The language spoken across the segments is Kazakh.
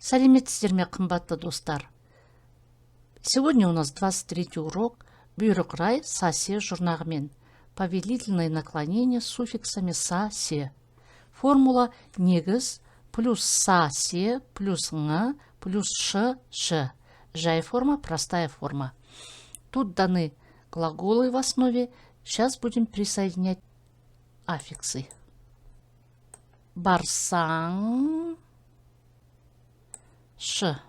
Сәлеметсіздер ме, қымбатты достар? Сегодня у нас 23 урок «Бұйрық рай са-се» жұрнағымен. Повелительное наклонение с суффиксами «са-се». Формула негіз плюс «са-се» плюс «ң» плюс «ш-ш». Жай форма, простая форма. Тут даны глаголы в основе. Сейчас будем присоединять аффиксы. Барсаң ш.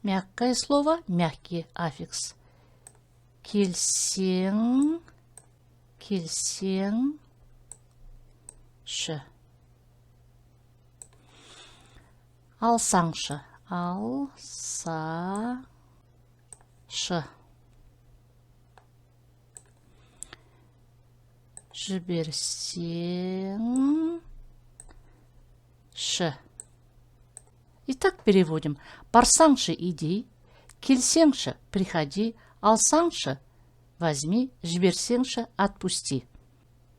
Мягкое слово, мягкий аффикс. Келсең ш. Алсаңшы ш. Жіберсең ш. Итак, переводим. Барсаңшы иди, келсеңші приходи, алсаңшы возьми, жіберсеңші отпусти.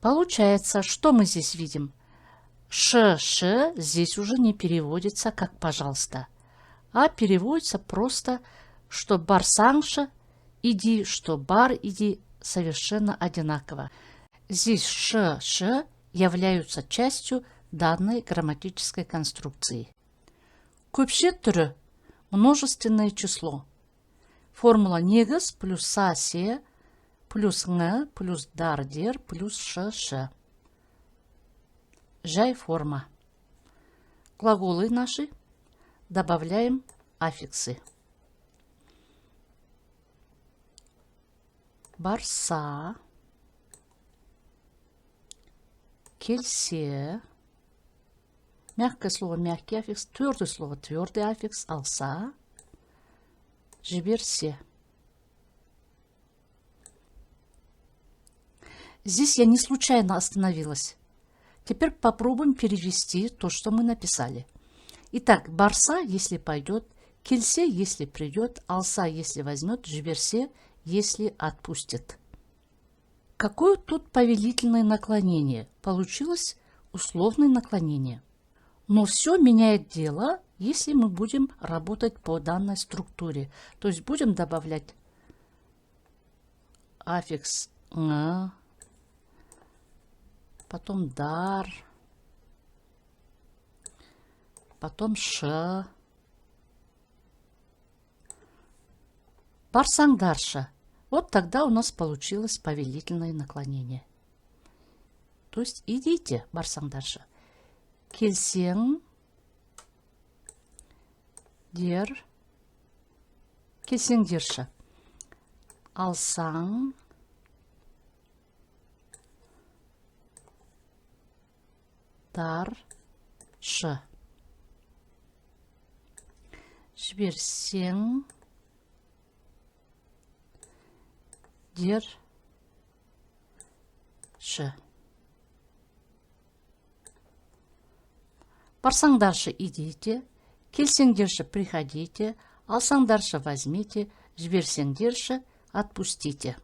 Получается, что мы здесь видим? Ш здесь уже не переводится как «пожалуйста», а переводится просто, что барсаңшы иди, что бар иди, совершенно одинаково. Здесь ш являются частью данной грамматической конструкции. Көпше түрі множественное число. Формула негіз плюс са-се плюс ң плюс дар-дер плюс ш-ш. Жай форма. Глаголы наши добавляем аффиксы. Барса, келсе. Мягкое слово, мягкий аффикс. Твердое слово, твердый аффикс. Алса, жіберсе. Здесь я не случайно остановилась. Теперь попробуем перевести то, что мы написали. Итак, барса, если пойдет, келсе, если придет, алса, если возьмет, жіберсе, если отпустит. Какое тут повелительное наклонение? Получилось условное наклонение. Но все меняет дело, если мы будем работать по данной структуре. То есть будем добавлять аффикс ң, потом дар, потом ш. Барсаңдаршы. Вот тогда у нас получилось повелительное наклонение. То есть идите, барсаңдаршы. Келсең дер, келсеңдерші. Алсаң дар-шы. Жіберсең дер-шы. Барсаңдаршы идите, келсеңдерші приходите, алсаңдаршы возьмите, жіберсеңдерші отпустите.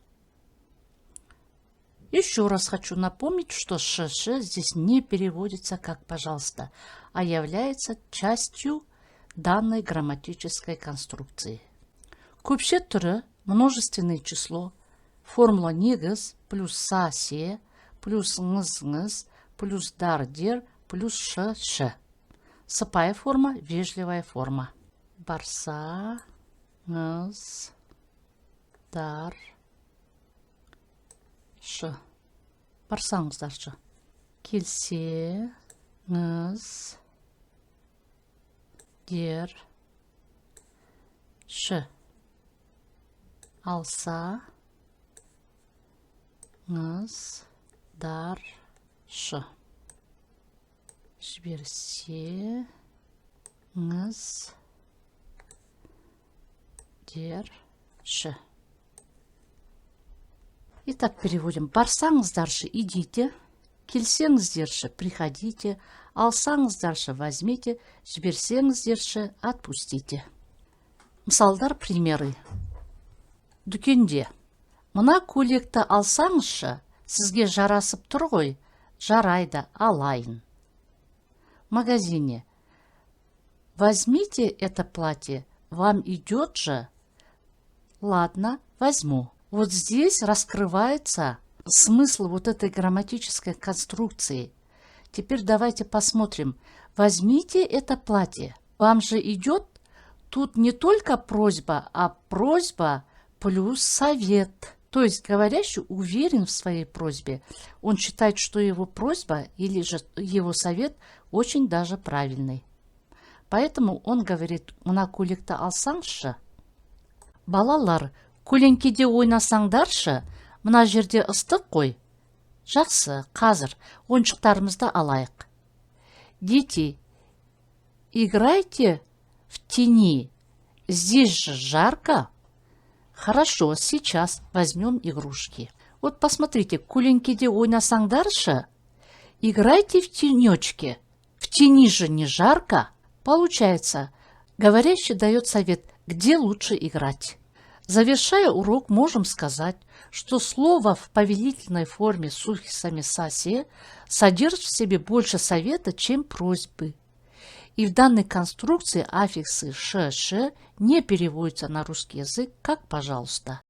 Еще раз хочу напомнить, что ш здесь не переводится как «пожалуйста», а является частью данной грамматической конструкции. Көпше түрі множественное число. Формула негіз плюс са-се плюс ңыз плюс дар-дер плюс ш-ш. Сыпая форма, вежливая форма. Барса, ңыз, дар, ш. Барсаңыздаршы. Келсе, ңыз, дер, ш. Алса, ңыз, дар, ш. Жіберсе, ңыз, дер, ш. Итак, переводим. Барсаңыздаршы идите, келсеңіздерші приходите, алсаңыздаршы возьмите, жіберсеңіздерші отпустите. Мысалдар, примеры. Дүкенде. Мына көйлекті алсаңызшы, сізге жарасып тұр ғой, жарайды, алайын. магазине. Возьмите это платье, вам идет же? Ладно, возьму. Вот здесь раскрывается смысл вот этой грамматической конструкции. Теперь давайте посмотрим. Возьмите это платье, вам же идет? Тут не только просьба, а просьба плюс совет. То есть говорящий уверен в своей просьбе. Он считает, что его просьба или же его совет очень даже правильный. Поэтому он говорит, мына көйлекті алсаңшы. Балалар, көлеңкеде ойнасаңдаршы, мына жерде ыстық қой. Жақсы, қазір ойыншықтарымызды алайық. Дети, играйте в тени. Здесь же жарко. Хорошо, сейчас возьмем игрушки. Вот посмотрите, көлеңкеде ойнасаңдаршы, играйте в тенечке. В тени же не жарко. Получается, говорящий дает совет, где лучше играть. Завершая урок, можем сказать, что слово в повелительной форме с суффиксами «са-се» содержит в себе больше совета, чем просьбы. И в данной конструкции аффиксы «ш-ш» не переводятся на русский язык как «пожалуйста».